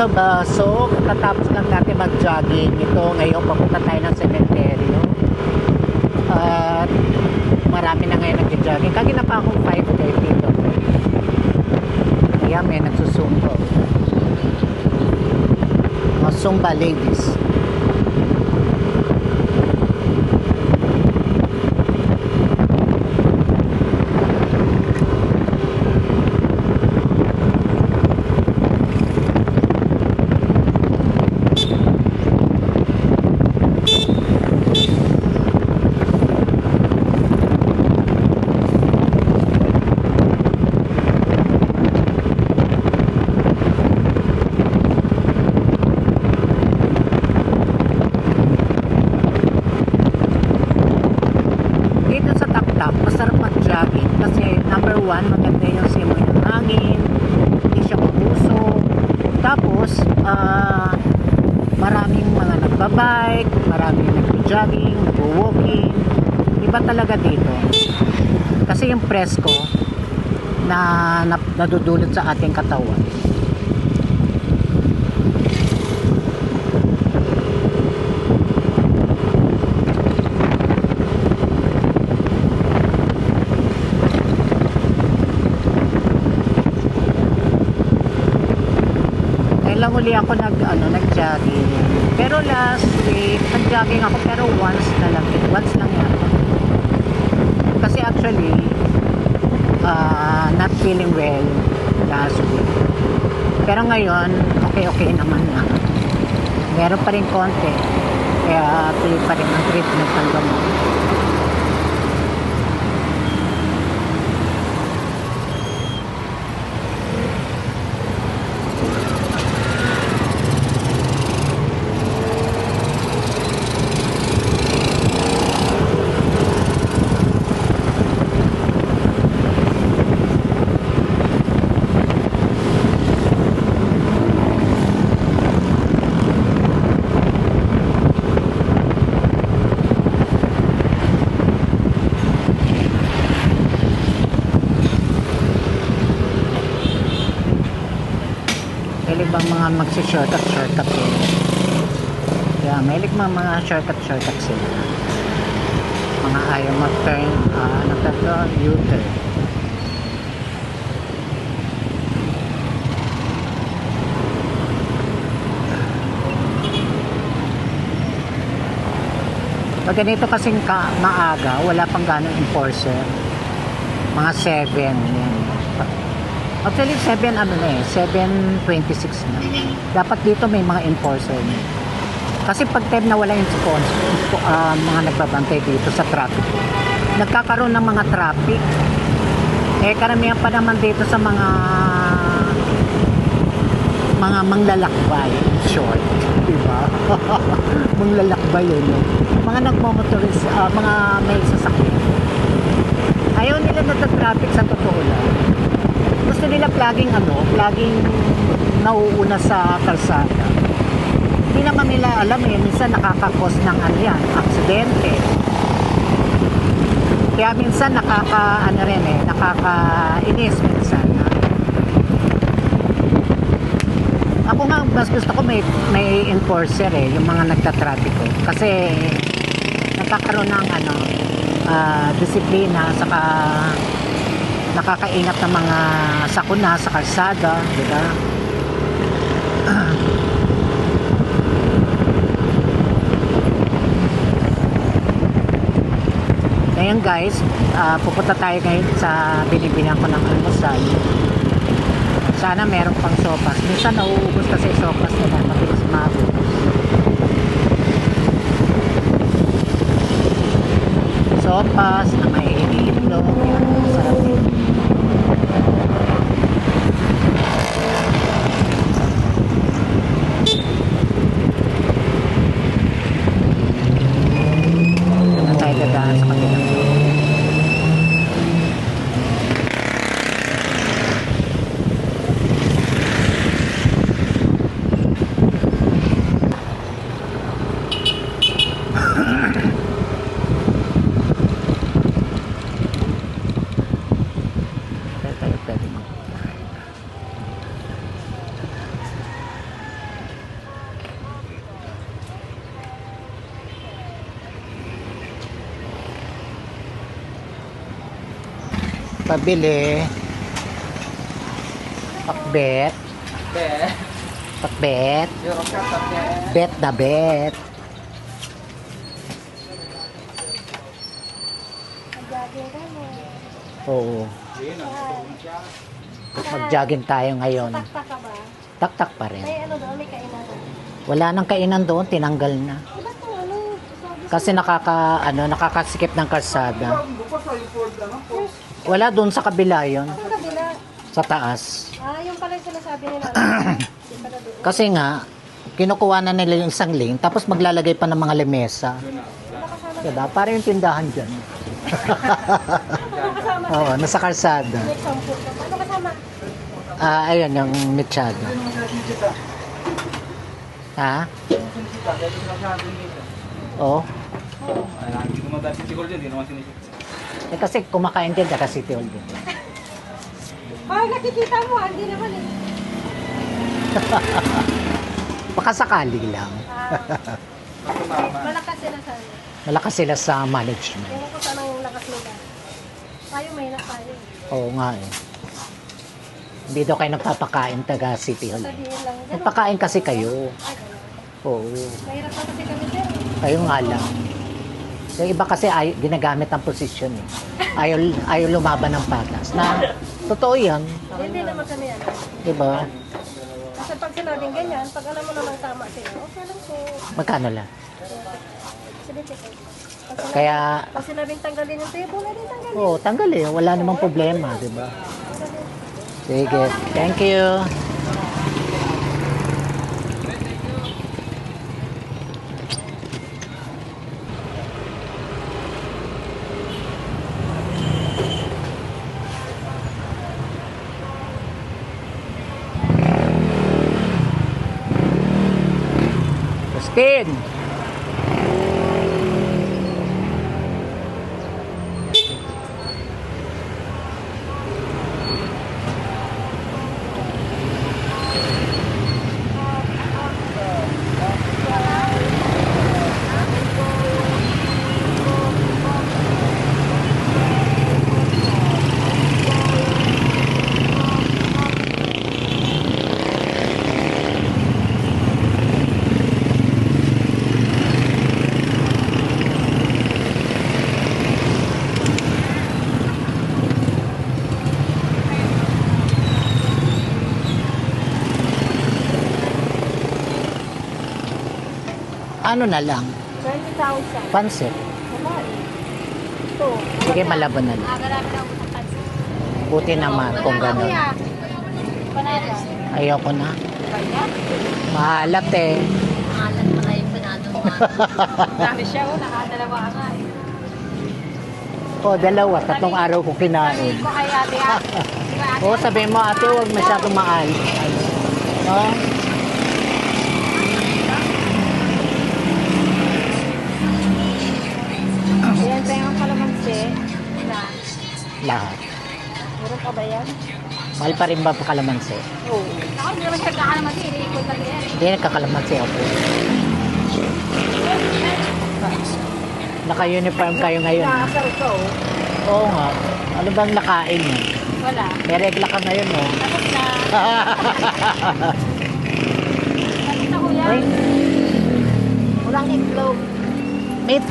Ito ba, so katapos lang natin mag-jogging. Ito ngayon papunta tayo ng cementerio. At marami na ngayon nag-jogging. Kanina pa akong 5:30 ito. Kaya may nagsusumba. Mga Zumba ladies. Masarap mag-jogging kasi number one, maganda yung simoy ng hangin, hindi siya mapuso. Tapos maraming mga nagbabike, maraming nag-jogging, nag-walking. Iba talaga dito kasi yung presko na nadudulot sa ating katawan. Lang uli ako nag-jogging. Pero last week, nag-jogging ako pero once lang yan. Kasi actually, not feeling well last week. Pero ngayon, okay naman na. Meron pa rin konti. Kaya tuloy pa rin ang treatment ng gamot. Mahilig bang mga magsi-shortcut sila. Kaya mahilig mga shortcut sila. Mga ayaw mag-turn, U-turn. Pag ganito kasing maaga, wala pang ganong enforcer. Mga 7, yan. Actually 7 7:26 na. Dapat dito may mga enforcer. Kasi pag time na wala yung mga nagbabantay dito sa traffic, nagkakaroon ng mga traffic. Karamihan pa naman dito sa mga manglalakbay, short, diba? Manglalakbay yun. Mga nagmamotoris, mga may sasakyan. Ayaw nila nata-traffic sa totoo lang. Gusto nila laging nauuna sa kalsada. Hindi naman nila alam minsan nakakakos ng aksidente. Kaya minsan nakakainis minsan. Ako nga, mas gusto ko may enforcer yung mga nagtatrapiko. Kasi nagkakaroon ng disiplina, saka nakakaingat ng mga sakuna sa kalsada, diba? Ngayon guys, pupunta tayo ngayon sa binibilihan ko ng almusal. Sana meron pang sopas. Minsan nauubos kasi sopas nila, mabilis maubos. Sopas na may itlog, sarap din. Dadaan sa kabilang. Pabili. Pakbet. Bet. Pakbet. Yung kakapet. Bet na bet. Mag-jogging ka mo. Oo. Yun, nagtutulong siya. Mag-jogging tayo ngayon. Taktak ka ba? Tak-tak pa rin. May ano doon, may kainan doon. Wala nang kainan doon, tinanggal na. Diba ito ano? Sabi Kasi nakakasikip ng kalsada. Bukas sa report ano po. Wala doon sa kabila yon, sa kabila. sa taas. Yung pala yung sinasabi nila. Di pala doon. Kasi nga, kinukuha na nila yung isang lane, tapos maglalagay pa ng mga lemesa. Diba? Para yung tindahan dyan. Ano kasama? Oo, nasa kalsada. May shampoo ka pa. Ano kasama? Ayun, yung mechado. Ha? Oo. Hindi ko madali si Sigol dyan, hindi naman sinisip. Kasi kumakain din sa City Hall din. Ay, nakikita mo. Hindi naman eh. Baka sakali lang. Malakas sila sa ano. Malakas sila sa management. Ewan ko saan ang lakas nila. Tayo may na tayo. Oo nga eh. Hindi daw kayo nagpapakain taga City Hall. Sabihin lang. Ganun. Nagpakain kasi kayo. Ay, ganun. Oo. Mahirap na kasi kami sir. Kayo nga lang. Yung iba kasi ginagamit ang posisyon eh. Ayaw lumaban ng patas. Na, totoo yan. Hindi naman kami ano. Diba? Kasi pag sinabing ganyan, pag alam mo namang tama sila, okay lang po. Magkano lang? Sige, sige. Kaya, Pag sinabing tanggalin yung table, na din tanggalin. oo, tanggal eh. Wala namang problema, diba? Sige. Thank you. Justin! Ano na lang? 20,000. Pansit. Babae. Ito. Sige, malabon na lang. Nagarami na ako ng pansin. Buti naman kung gano'n. Panada. Ayoko na. Kaya? Maalat eh. Pangalan pala yung panado mo. Dami siya, nakadalawa nga eh. O, dalawa. Tatlong araw ko kinain. Ko kay ate ate. O, sabihin mo, ate, huwag masyadong maal. No? Ayan pa yung kalamansi. Lahat. Meron pa ba yan? Mahal pa rin ba pa kalamansi? Oo. Ako hindi naman siya kalamansi. Iniikot lang yan. Hindi, nagkakalamansi ako. Naka-uniform kayo ngayon. Nakasar ko. Oo nga. Ano bang nakain mo? Wala. May regla ka ngayon, oh. Tapos na. Tapos na kuya. Ay, Walang itlog. meat.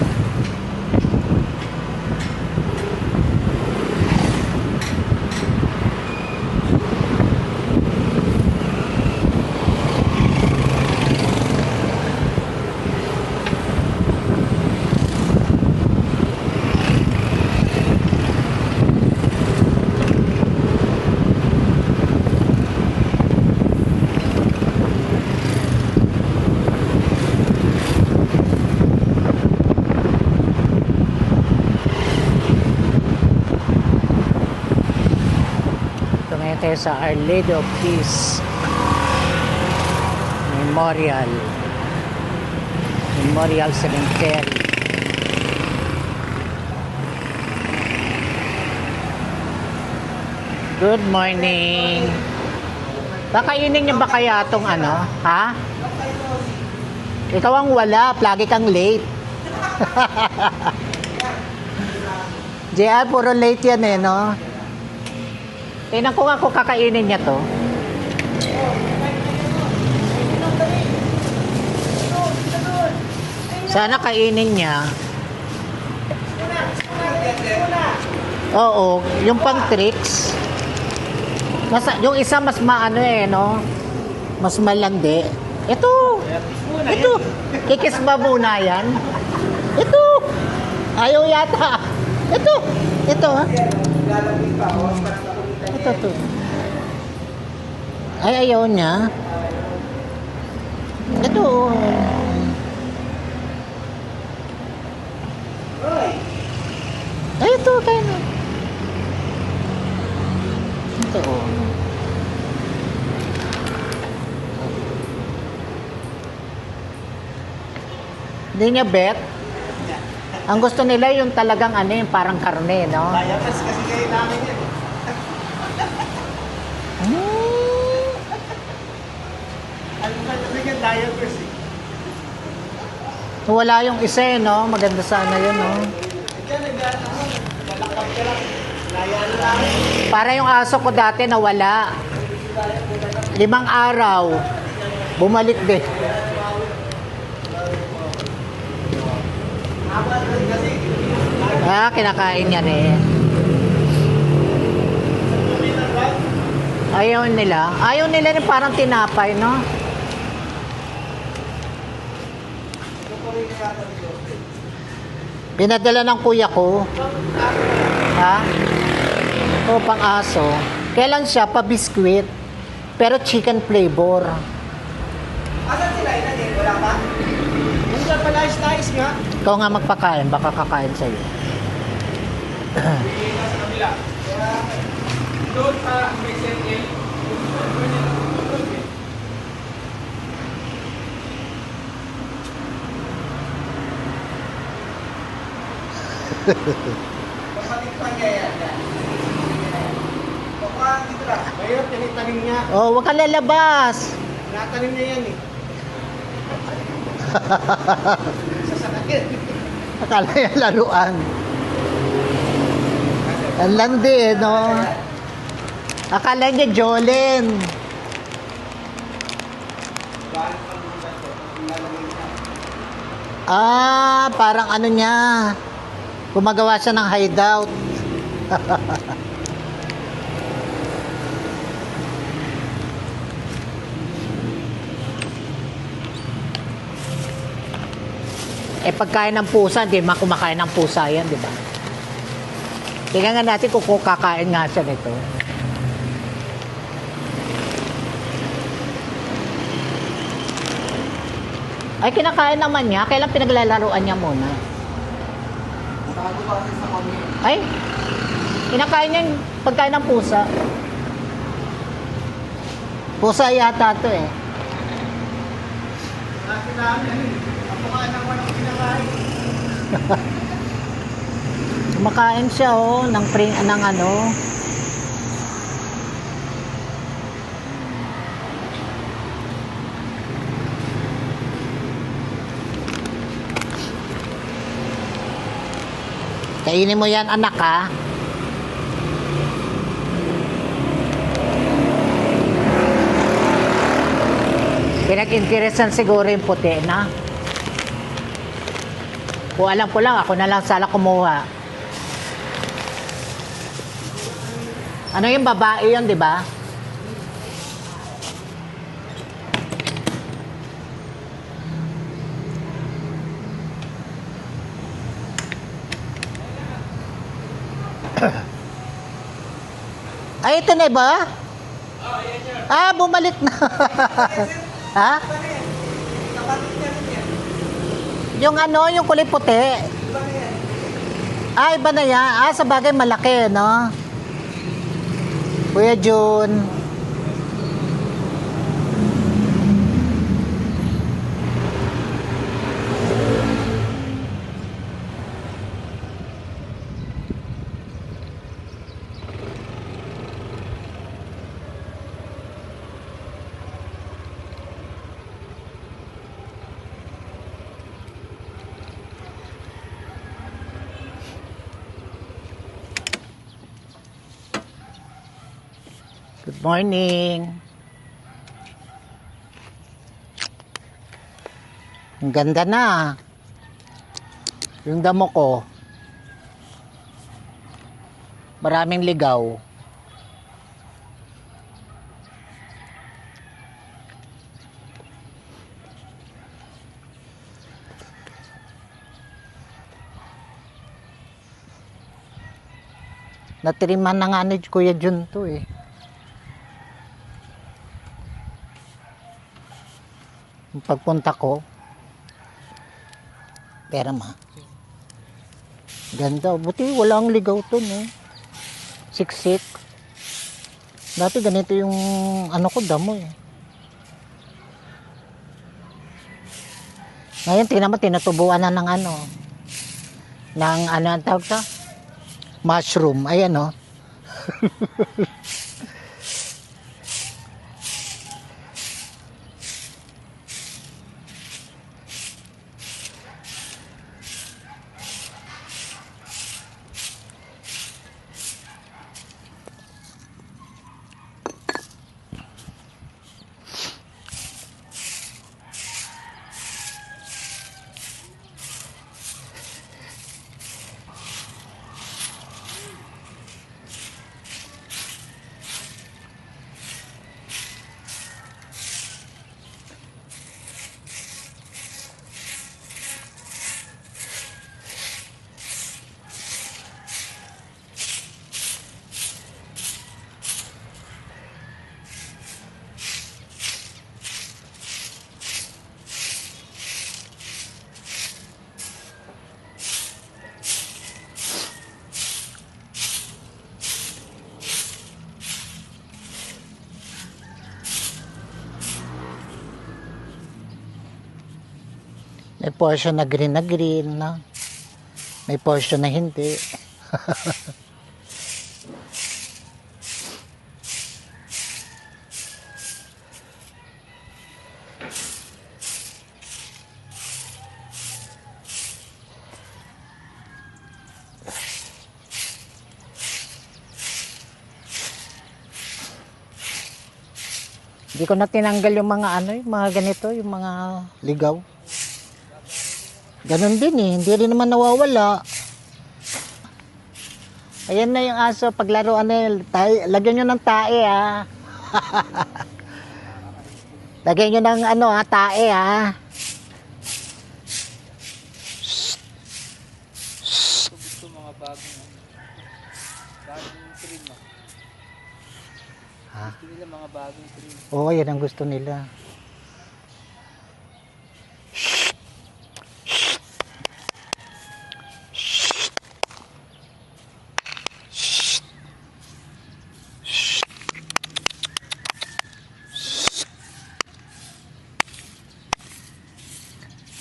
Tayo sa Our Lady of Peace Memorial Cemetery. Good morning. Kakainin niyo ba kaya itong ano? Ha? Ikaw ang wala, lagi kang late. JR, puro late yan eh, no? Tingnan ko nga kung kakainin niya to. Sana kainin niya. Oo, yung pang tricks. Mas, yung isa mas maano no? Mas malandi. Ito. Kikis ba muna yan? Ito. Ayaw yata. Ito. Ha? Ito. Ay, ayaw niya. Ito. Ay, ito. Kaya na. Ito. Hindi niya bet. Ang gusto nila yung talagang yung parang karne, no? Diapers kasi kayo namin yan. Ano ba kasi yung diapers eh? Wala yung isa, no? Maganda sana yun, no? Malakap ka lang. Layaan lang. Para yung aso ko dati nawala. 5 araw. Bumalik din. Kinakain niya rin. Ayaw nila. Ayaw nila rin parang tinapay, no? Pinadala ng kuya ko. Ha? O, pang-aso. Kailan siya? Pa-biscuit. Pero chicken flavor. Asan sila? Ilan din? Wala pa? Hindi pa nice nga. Ikaw nga magpakain. Baka kakain sa'yo. Sa kabila. Doon sa SNA. Kapatid pa niya yan. Baka dito lang. Ngayon, tinitanim niya. Oh, wag ka lalabas. Natanim niya yan eh. Sasakit. Akala yan laruan. Ang landi, no? Akala niya Jolene. Parang ano niya. Gumagawa siya ng hideout. Pagkain ng pusa, hindi kumakain ng pusa yan, di ba? Tingnan nga natin kung kakain nga siya nito. Ay, kinakain naman niya. Kailan pinaglalaruan niya muna? Bago pa kasi sa kami. Ay, kinakain niya yung pagkain ng pusa. Pusa yata to eh. Kasi namin yan eh. Kapukaan ng walang kinakain. Kumakain siya ng ano. Kainin mo yan, anak, ha? Pinag-interesan siguro yung puti na. Kung alam ko lang, ako na lang sala kumuha. Ano yung babae yun, di ba? Ay, ito na ba? Bumalik na. Ha? Yung yung kulay puti. Iba na yan. Sa bagay malaki, no? Kuya Jun. Morning. Ang ganda na. Yung damo ko. Maraming ligaw. Natiriman na nga ni Kuya Jun to eh. Yung pagpunta ko, pera ma. Ganda. Buti walang ligaw to, no? Siksik. Dati ganito yung ano ko, damo eh. Ngayon, tingnan mo, tinutubuan na ng ano. Ng ano ang tawag sa? Mushroom. Ayan, no? May portion na green, no? May portion na hindi. Hindi ko na tinanggal yung mga ano, yung mga ganito, yung mga ligaw. Ganun din eh, hindi rin naman nawawala. Ayan na yung aso, paglaruan na lagyan nyo ng tae ha. Lagyan nyo ng ano ha, tae ha. Gusto mga bagong trim ah. Ha? Gusto nila mga bagong trim. Oo, yan ang gusto nila.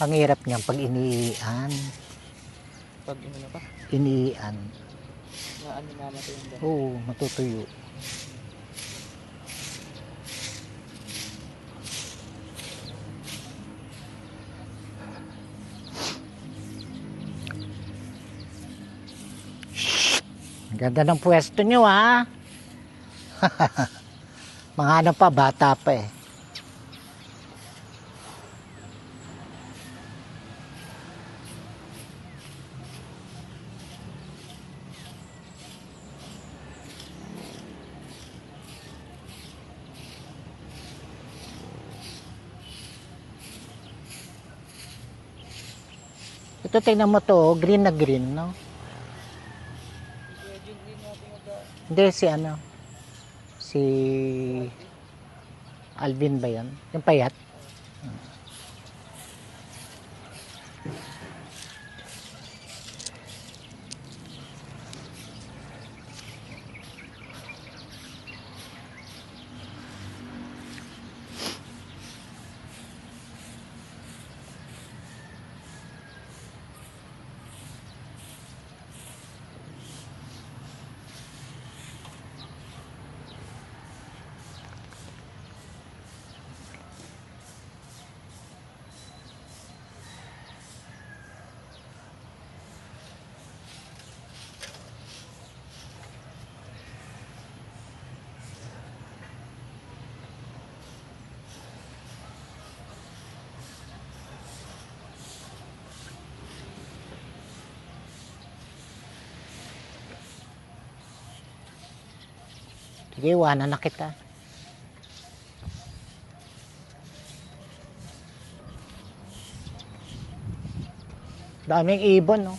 Ang hirap niyan pag iniian. Pag ano na pa, Iniian. na ano mamatay yung damo. Oo, matutuyo. Ang ganda ng pwesto nyo ha. Mga ano pa, bata pa eh. Ito tingnan mo to, green na green, no? Kaya Jun, din natin mag- Hindi, si ano? Si Alvin ba yan? Yung payat? Sige, iwanan na kita. Daming ibon, no?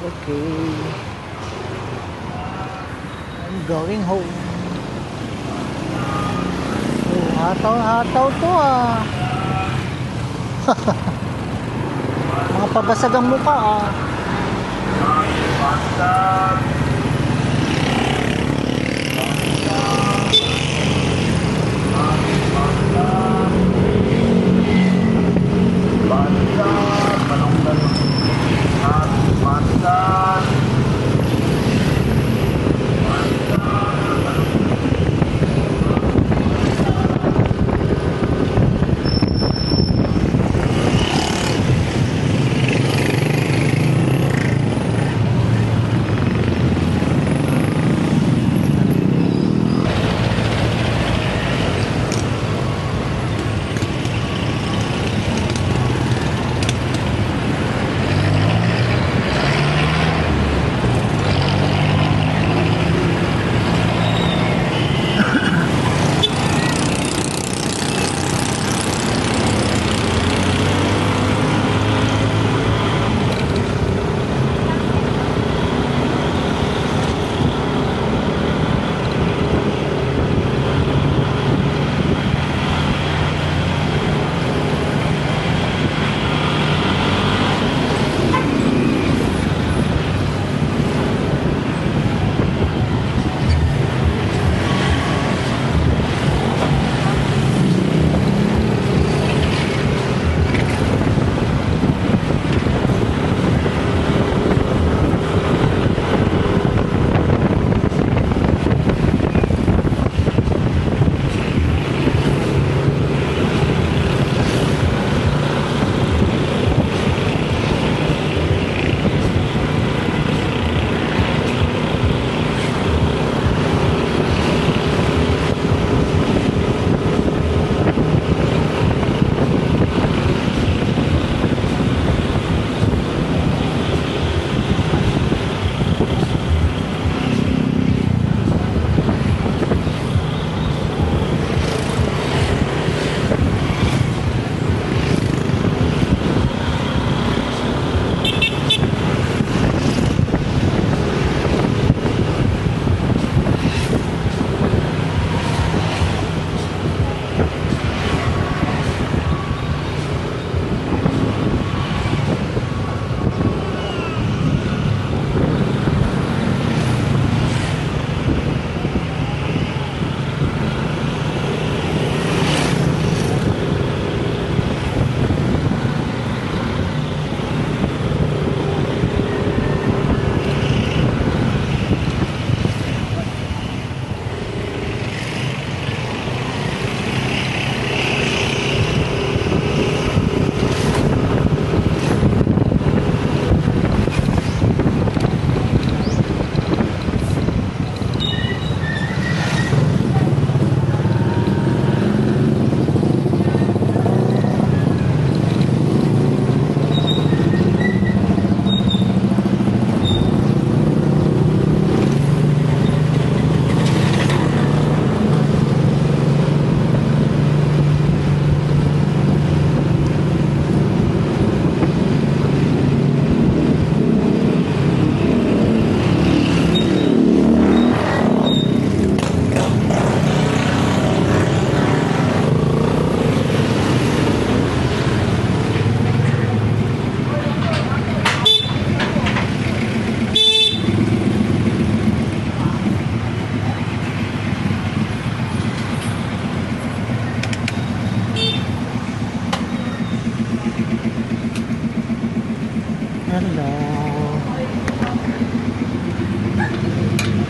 Okay. I'm going home. Oh, hataw-hataw to ah. Mga pabasag ang mukha ah.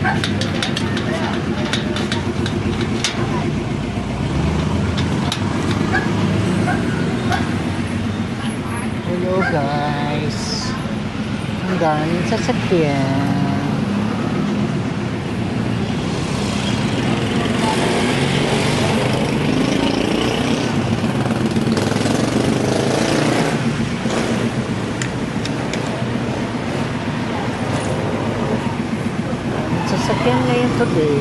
Hello guys. Ang daming sasakyan. Sasakyan ngayon today.